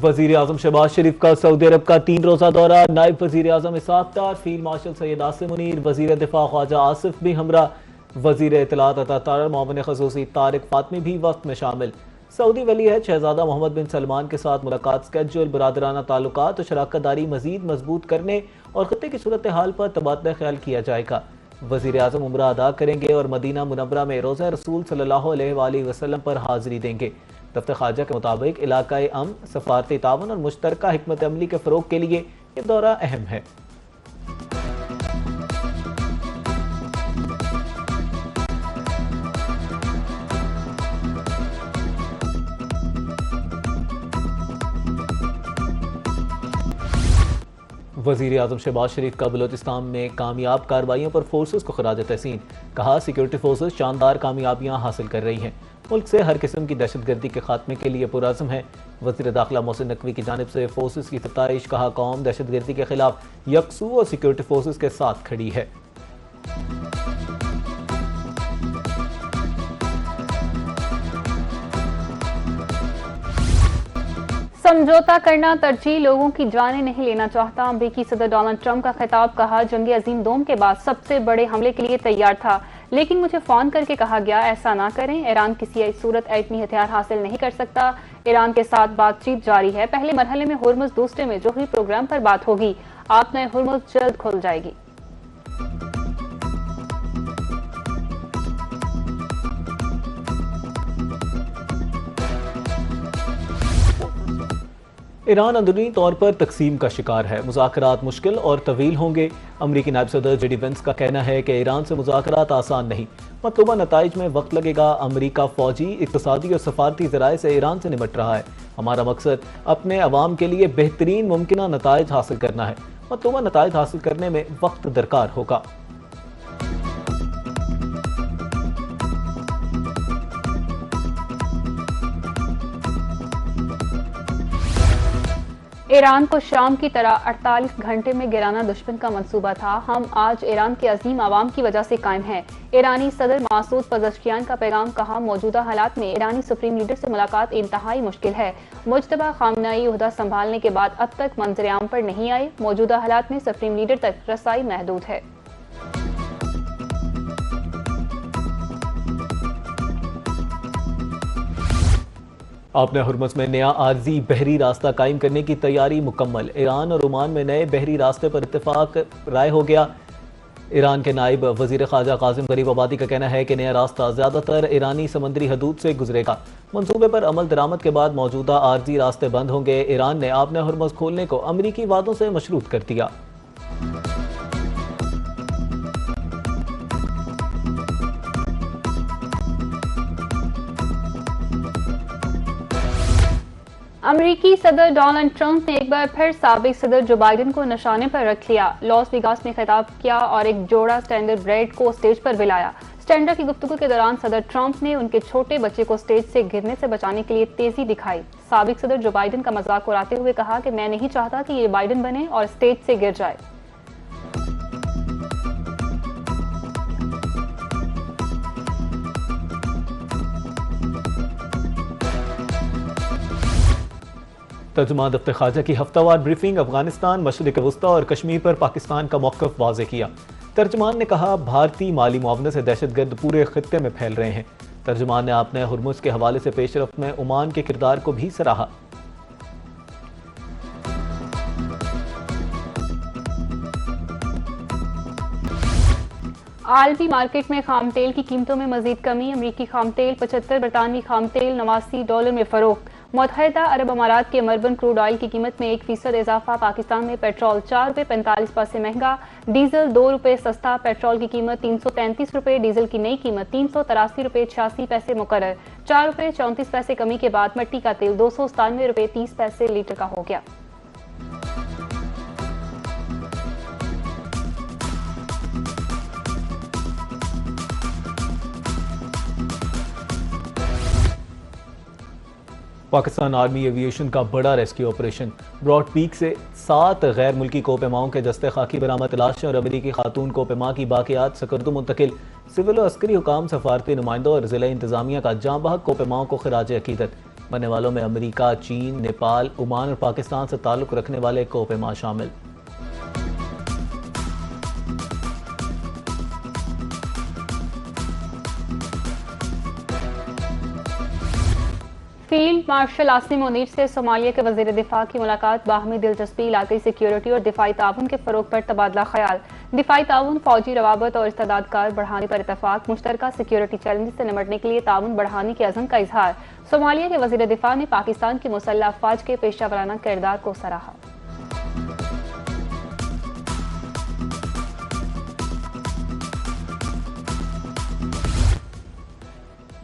वजीर आजम शहबाज शरीफ का सऊदी अरब का 3 रोजा दौरा। नायब वजीर आजम इसाक डार, फील्ड मार्शल सैयद आसिम मुनीर, वजीर दिफा ख्वाजा आसिफ भी हमरा, वजीर इत्तलात अता मोमिन खसूसी तारिक फातमी भी वक्त में शामिल। सऊदी वली है शहजादा मोहम्मद बिन सलमान के साथ मुलाकात स्केड्यूल। बरादराना ताल्लुकात और शराकत दारी मजीद मजबूत करने और खत्ते की सूरत हाल पर तबादला ख्याल किया जाएगा। वजीर आजम उम्रा अदा करेंगे और मदीना मुनव्वरा में रोज़ा रसूल सल्लल्लाहु अलैहि वसल्लम पर हाजिरी देंगे। दफ्तर खारजा के मुताबिक इलाकाई अमन, सफारती तावन और मुश्तरका हिकमत अमली के फ़रोग के लिए ये दौरा अहम है। वज़ीर आज़म शहबाज शरीफ का बलोचिस्तान में कामयाब कार्रवाइयों पर फोर्सेस को खराज तहसीन। कहा, सिक्योरिटी फोर्सेस शानदार कामयाबियां हासिल कर रही हैं, मुल्क से हर किस्म की दहशतगर्दी के खात्मे के लिए पुरअज़्म है। वज़ीर दाखिला मोहसिन नकवी की जानिब से फोर्सेस की सताइश। कहा, कौम दहशतगर्दी के खिलाफ यकसू और सिक्योरिटी फोर्सेस के साथ खड़ी है। समझौता करना तरजीह, लोगों की जानें नहीं लेना चाहता। अमरीकी सदर डोनाल्ड ट्रंप का खिताब। कहा, जंग अजीम दोम के बाद सबसे बड़े हमले के लिए तैयार था, लेकिन मुझे फोन करके कहा गया ऐसा ना करें। ईरान किसी सूरत एटमी हथियार हासिल नहीं कर सकता। ईरान के साथ बातचीत जारी है। पहले मरहले में हुर्मुज़, दूसरे में जोहरी प्रोग्राम पर बात होगी। आप नए हुर्मुज़ जल्द खुल जाएगी। ईरान अंदरूनी तौर पर तकसीम का शिकार है। मुज़ाकरात मुश्किल और तवील होंगे। अमरीकी नायब सदर जेडी वेंस का कहना है कि ईरान से मुज़ाकरात आसान नहीं, मतलूबा नताइज में वक्त लगेगा। अमरीका फौजी, इक़्तिसादी और सफारती ज़राए से ईरान से निपट रहा है। हमारा मकसद अपने अवाम के लिए बेहतरीन मुमकिन नताइज हासिल करना है। मतलूबा नताइज हासिल करने में वक्त दरकार होगा। ईरान को शाम की तरह 48 घंटे में गिराना दुश्मन का मंसूबा था। हम आज ईरान के अजीम आवाम की वजह से कायम हैं। ईरानी सदर मासूद पज़ेश्कियान का पैगाम। कहा, मौजूदा हालात में ईरानी सुप्रीम लीडर से मुलाकात इंतहाई मुश्किल है। मुज्तबा खामनेई ओहदा संभालने के बाद अब तक मंजर-ए-आम पर नहीं आए। मौजूदा हालात में सुप्रीम लीडर तक रसाई महदूद है। आपने हुर्मुज़ में नया आर्जी बहरी रास्ता कायम करने की तैयारी मुकम्मल। ईरान और ओमान में नए बहरी रास्ते पर इत्तेफाक राय हो गया। ईरान के नायब वजीर ख़ारजा कासिम गरीब आबादी का कहना है कि नया रास्ता ज़्यादातर ईरानी समंदरी हदूद से गुजरेगा। मंसूबे पर अमल दरामद के बाद मौजूदा आर्जी रास्ते बंद होंगे। ईरान ने आपने हुर्मुज़ खोलने को अमरीकी वादों से मशरूत कर दिया। अमरीकी सदर डोनाल्ड ट्रंप ने एक बार फिर साबिक सदर जो बाइडेन को निशाने पर रख लिया। लॉस वेगास में खिताब किया और एक जोड़ा स्टैंडर्ड ब्रेड को स्टेज पर बुलाया। स्टैंडर्ड की गुफ्तगू के दौरान सदर ट्रंप ने उनके छोटे बच्चे को स्टेज से गिरने से बचाने के लिए तेजी दिखाई। साबिक सदर जो बाइडेन का मजाक उड़ाते हुए कहा कि मैं नहीं चाहता कि ये बाइडेन बने और स्टेज से गिर जाए। तर्जुमान दफ्तर खारजा की हफ्तावार ब्रीफिंग। अफगानिस्तान, मशरिक वस्ता और कश्मीर पर पाकिस्तान का मौक़िफ़ वाज़ेह किया। तर्जुमान ने कहा, भारतीय माली मुआवनत से दहशतगर्द पूरे खित्ते में फैल रहे हैं। तर्जुमान ने आपने हुर्मुज़ के हवाले से पेशरफ्त में ओमान के किरदार को भी सराहा। आलमी मार्केट में खाम तेल की कीमतों में मजीद कमी। अमरीकी खाम तेल 75, बरतानवी खाम तेल $89 में फरोख्त। मुत्तहिदा अरब अमारात के मरबन क्रूड ऑयल की कीमत में 1% इजाफा। पाकिस्तान में पेट्रोल ₹4.45 महंगा, डीजल ₹2 सस्ता। पेट्रोल की कीमत ₹333, डीजल की नई कीमत ₹383.86 मुकर्रर। ₹4.34 कमी के बाद मट्टी का तेल ₹297.30 लीटर का हो गया। पाकिस्तान आर्मी एविएशन का बड़ा रेस्क्यू ऑपरेशन। ब्रॉड पीक से 7 गैर मुल्की कोपेमाओं के दस्ते खाकी बरामद। तलाश और अमरीकी खातून कोपेमा की बाकियात सकर्दो मुंतकिल। सिविल और अस्करी हुकाम, सफारती नुमाइंदों और जिला इंतजामिया का जाँ बहक कोपेमाओं को खिराज अकीदत। मरने वालों में अमेरिका, चीन, नेपाल, ओमान और पाकिस्तान से ताल्लुक रखने वाले कोपेमा शामिल। फील्ड मार्शल आसिम मुनीर से सोमालिया के वजीर दिफा की मुलाकात, बाहमी दिलचस्पी, इलाकाई सिक्योरिटी और दिफाई ताउन के फरोग पर तबादला ख्याल। दिफाई ताउन, फौजी रवाबत और इस्तेदादकार बढ़ाने पर इतफाक, मुश्तरका सिक्योरिटी चैलेंज से निमटने के लिए ताउन बढ़ाने के अज़म का इजहार। सोमालिया के वजीर दिफा ने पाकिस्तान की मुसल्लह अफवाज के पेशा वराना किरदार को सराहा।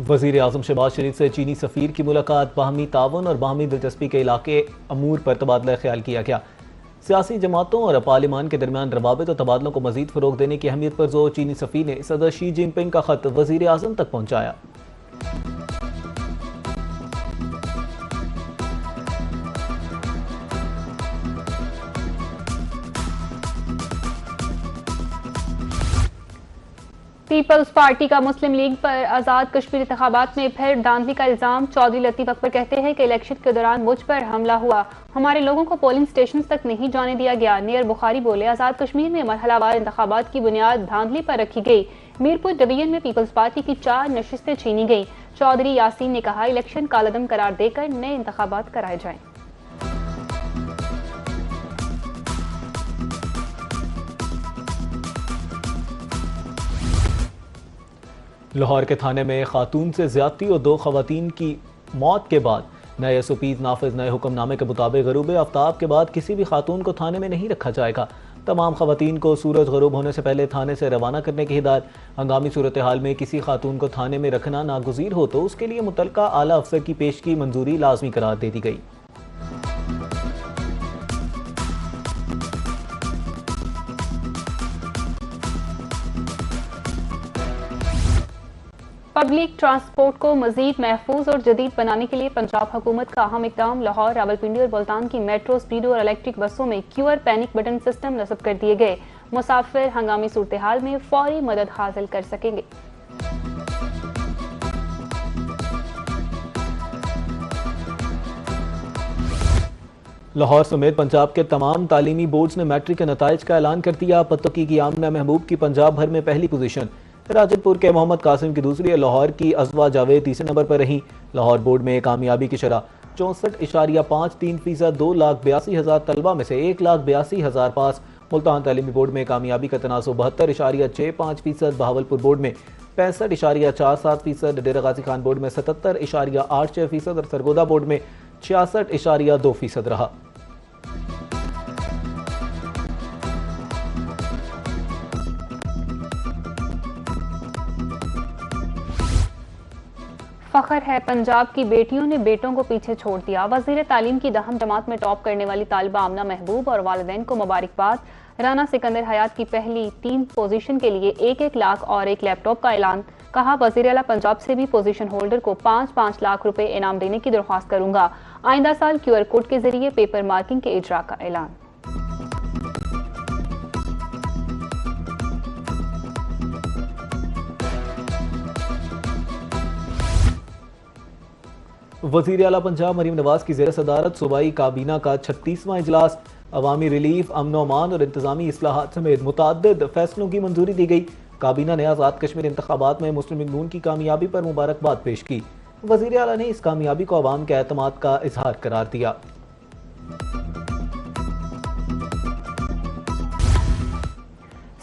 वज़ीर आज़म शहबाज शरीफ से चीनी सफ़ीर की मुलाकात, बाहमी ताउन और बाहमी दिलचस्पी के इलाके अमूर पर तबादला ख्याल किया गया। सियासी जमातों और पार्लिमान के दरमियान रवाबित और तबादलों को मजीद फ़रोग देने की अहमियत पर जोर। चीनी सफ़ीर ने सदर शी जिनपिंग का खत वज़ीर आज़म तक पहुँचाया। पीपल्स पार्टी का मुस्लिम लीग पर आज़ाद कश्मीर इंतखाबात में फिर धांधली का इल्जाम। चौधरी लतीफ अकबर कहते हैं कि इलेक्शन के दौरान मुझ पर हमला हुआ, हमारे लोगों को पोलिंग स्टेशन तक नहीं जाने दिया गया। नियर बुखारी बोले, आज़ाद कश्मीर में मरहलावार इंतखाबात की बुनियाद धांधली पर रखी गई। मीरपुर डिवीजन में पीपल्स पार्टी की 4 नशिस्तें छीनी गई। चौधरी यासीन ने कहा, इलेक्शन कालदम करार देकर नए इंतखाबात कराए जाएं। लाहौर के थाने में खातून से ज्यादती और 2 खवातीन की मौत के बाद नए SOPs नाफिज। नए हुक्मनामे के मुताबिक गरूब आफ्ताब के बाद किसी भी खातून को थाने में नहीं रखा जाएगा। तमाम खवातीन को सूरज गरूब होने से पहले थाने से रवाना करने की हिदायत। हंगामी सूरत हाल में किसी खातून को थाने में रखना नागुज़ीर हो तो उसके लिए मुतलका आला अफसर की पेशगी मंजूरी लाजमी करार दे दी गई। पब्लिक ट्रांसपोर्ट को मजीद महफूज और जदीद बनाने के लिए पंजाब हुकूमत का अहम इकदाम। लाहौर, रावलपिंडी और मुल्तान की मेट्रो, स्पीडो और इलेक्ट्रिक बसों में QR पैनिक बटन सिस्टम नस्ब कर दिए गए। मुसाफिर हंगामी सूरत हाल में फौरी मदद हासिल कर सकेंगे। लाहौर समेत पंजाब के तमाम तालीमी बोर्ड्स ने मैट्रिक के नताइज का ऐलान कर दिया। पत्तोकी की आमना महबूब की पंजाब भर में पहली पोजीशन, राजनपुर के मोहम्मद कासिम की दूसरी, लाहौर की अजवा जावेद तीसरे नंबर पर रही। लाहौर बोर्ड में कामयाबी की शरह 64.53%। 2,82,000 तलबा में से 1,82,000 पास। मुल्तान तालीमी बोर्ड में कामयाबी का तनासुब 72.65%। बहावलपुर बोर्ड में 65.47%। डेरा गाजी खान बोर्ड में 77.86% और सरगोदा बोर्ड में 66.2% रहा। फखर है, पंजाब की बेटियों ने बेटों को पीछे छोड़ दिया। वजीर तालीम की 10वीं जमात में टॉप करने वाली तालिबा आमना महबूब और वालिदैन को मुबारकबाद। राना सिकंदर हयात की पहली 3 पोजीशन के लिए 1-1 लाख और 1 लैपटॉप का ऐलान। कहा, वजीर आला पंजाब से भी पोजीशन होल्डर को 5-5 लाख रुपए इनाम देने की दरख्वास्त करूंगा। आइंदा साल QR कोड के जरिए पेपर मार्किंग के इजरा का ऐलान। वज़ीर आला पंजाब मरीम नवाज की ज़ेर सदारत सूबाई काबीना का 36वां इजलास। अवामी रिलीफ, अमन अमान और इंतजामी इस्लाहात समेत मुतअद्दिद फैसलों की मंजूरी दी गई। काबीना ने आज़ाद कश्मीर इंतखाबात में मुस्लिम लीग नून की कामयाबी पर मुबारकबाद पेश की। वज़ीर आला ने इस कामयाबी को अवाम के एतमाद का इजहार करार दिया।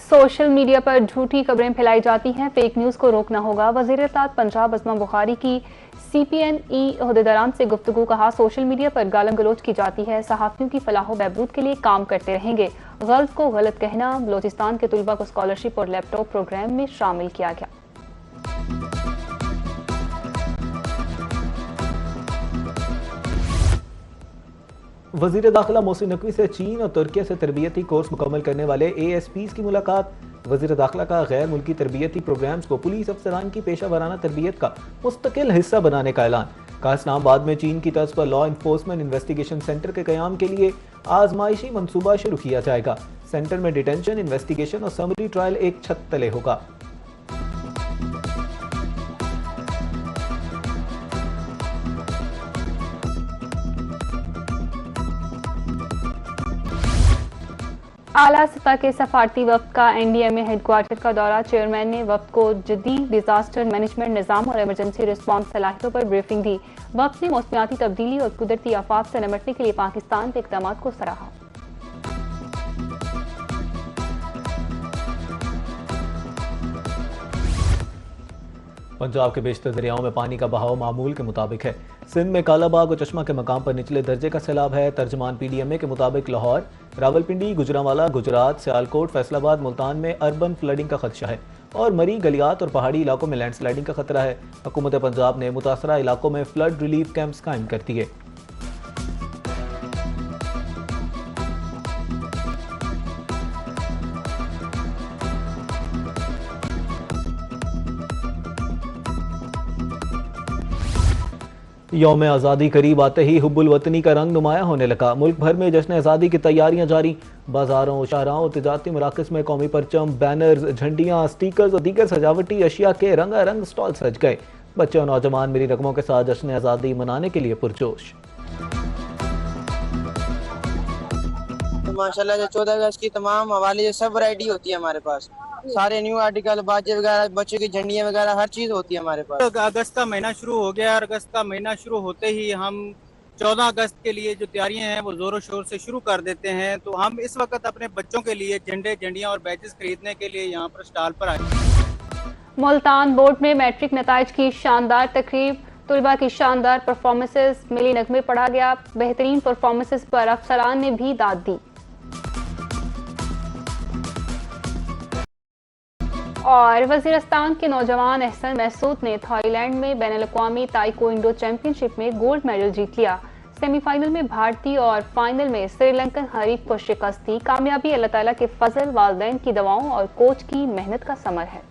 सोशल मीडिया पर झूठी खबरें फैलाई जाती हैं, फेक न्यूज़ को रोकना होगा। वज़ीर इत्तेलात पंजाब अज़मा बुखारी की CPNE ओहदेदारान से गुफ्तगू। कहा, सोशल मीडिया पर गालम गलोच की जाती है, सहाफ़ियों की फलाह व बहबूद के लिए काम करते रहेंगे। गलत को गलत कहना। बलोचिस्तान के तुलबा को स्कॉलरशिप और लैपटॉप प्रोग्राम में शामिल किया गया। वज़ीर दाखिला मोहसिन नकवी से चीन और तुर्की से तरबियती कोर्स मुकम्मल करने वाले ASPs की मुलाकात। वज़ीर दाखिला का गैर मुल्की तरबियती प्रोग्राम्स को पुलिस अफसरान की पेशा वराना तरबियत का मुस्तकिल हिस्सा बनाने का ऐलान। कहा, इस्लामाबाद में चीन की तर्ज पर लॉ इन्फोर्समेंट इन्वेस्टिगेशन सेंटर के क़याम के लिए आजमाइशी मनसूबा शुरू किया जाएगा। सेंटर में डिटेंशन, इन्वेस्टिगेशन और समरी ट्रायल एक छत तले होगा। आला सतह के सफारती वफ्द का NDMA हेडक्वार्टर का दौरा। चेयरमैन ने वफ्द को जदीद डिजास्टर मैनेजमेंट निज़ाम और इमरजेंसी रिस्पांस सलाहियतों पर ब्रीफिंग दी। वफ्द ने मौसमियाती तब्दीली और कुदरती आफात से निपटने के लिए पाकिस्तान के इक़दामात को सराहा। पंजाब के बेशतर दरियाओं में पानी का बहाव मामूल के मुताबिक है। सिंध में कालाबाग और चश्मा के मकाम पर निचले दर्जे का सैलाब है। तर्जमान PDMA के मुताबिक लाहौर, रावलपिंडी, गुजरांवाला, गुजरात, सियालकोट, फैसलाबाद, मुल्तान में अर्बन फ्लडिंग का खदशा है और मरी, गलियात और पहाड़ी इलाकों में लैंडस्लाइडिंग का खतरा है। हुकूमत पंजाब ने मुतासरा इलाकों में फ्लड रिलीफ कैंप्स कायम कर दिए। यौम आज़ादी करीब आते ही हुब्बुल वतनी का रंग नुमाया होने लगा। मुल्क भर में जश्न आज़ादी की तैयारियां जारी। बाजारों, शाहराहों और तिजारती मराकज़ में कौमी परचम, बैनर्स, झंडियां, स्टीकर्स और दीगर सजावटी अशिया के रंगारंग स्टॉल सज गए। बच्चे और नौजवान मेरी रकमों के साथ जश्न आज़ादी मनाने के लिए पुरजोश। माशाल्लाह जो 14 अगस्त की तमाम हवाले सब वैरायटी होती है हमारे पास। सारे न्यू आर्टिकल, बाजे वगैरह, बच्चों की झंडियाँ वगैरह हर चीज़ होती है हमारे पास। अगस्त का महीना शुरू हो गया और अगस्त का महीना शुरू होते ही हम 14 अगस्त के लिए जो तैयारियां हैं वो जोरों शोर से शुरू कर देते हैं। तो हम इस वक्त अपने बच्चों के लिए झंडे, झंडियाँ और बैचेस खरीदने के लिए यहाँ पर स्टॉल पर आए। मुल्तान बोर्ड में मैट्रिक नताइज की शानदार तकरीब। तुलबा की शानदार परफॉर्मेंसेस, मिली नगमे पढ़ा गया। बेहतरीन परफॉर्मेंसेस पर अफसरान ने भी दाद दी। और वज़ीरिस्तान के नौजवान एहसन महसूद ने थाईलैंड में बैनुल-अक़वामी ताइक्वांडो चैंपियनशिप में गोल्ड मेडल जीत लिया। सेमीफाइनल में भारतीय और फाइनल में श्रीलंकन हरीफ को शिकस्त दी। कामयाबी अल्लाह ताला के फजल, वालिदैन की दवाओं और कोच की मेहनत का समर है।